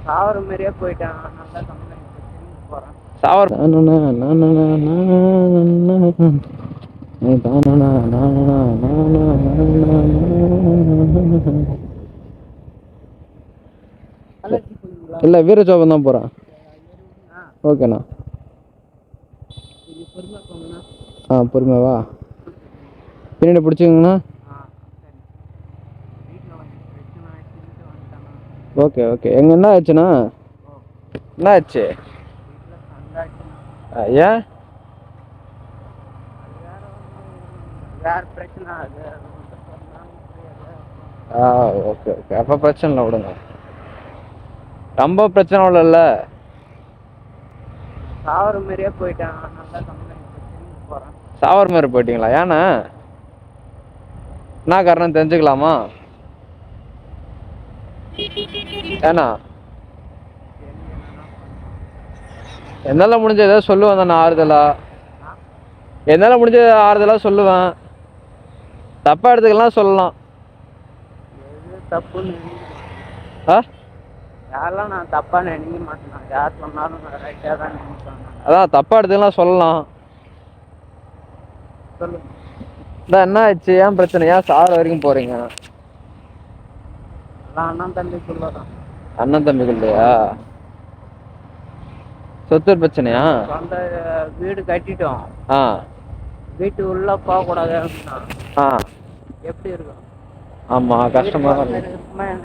சாவர மாதிரியே போயிட்டான். நல்லா கம்பெனி திரும்பி போகிறேன். சாவர இல்லை வீரச்சோபம் தான் போகிறேன். ஓகேண்ணா. பொறுமையாக போங்கண்ணா. ஆ பொறுமையாவா பின்னாடி பிடிச்சிங்கண்ணா. Okay okay. எங்கே என்ன ஆச்சுண்ணா? என்ன ஆச்சு? ஏன்? வேற பிரச்சனை. Okay okay. அப்போ பிரச்சனை இல்லை, விடுங்க. ரொம்ப பிரச்சனை இல்லைல்ல? சாவர மாதிரியே போயிட்டான். நல்லா கம்பெனி திரும்பி போகிறேன். சாவர மாதிரி போயிட்டீங்களா? ஏண்ணா என்ன காரணம் தெரிஞ்சுக்கலாமா? ஏண்ணா என்னால் முடிஞ்ச ஏதாவது சொல்லுவேன் தானே ஆறுதலா. என்னால் முடிஞ்ச ஆறுதலாக சொல்லுவேன். தப்பாக எடுத்துக்கலாம் சொல்லலாம். எது தப்புன்னு ஆ யாரெல்லாம் நான் தப்பாக நினைக்க மாட்டேன். யார் சொன்னாலும் நான் ரைட்டாக தான் நினைப்பேன். அதான் தப்பாக எடுத்துக்கலாம் சொல்லலாம். சொல்லுங்க. இதான் என்ன ஆச்சு? ஏன் பிரச்சனை? ஏன் சாவர வரைக்கும் போகிறீங்க? அதான் அண்ணன் தம்பிக்குள்ள தான். அண்ணன் தம்பிக்குள்ளையா? சொத்து பிரச்சனையா? சொந்த வீடு கட்டிட்டோம். ஆ வீட்டு உள்ள போகக்கூடாது. ஆ எப்படி இருக்கும்? ஆமாம், கஷ்டமாக தான் இருக்கும்.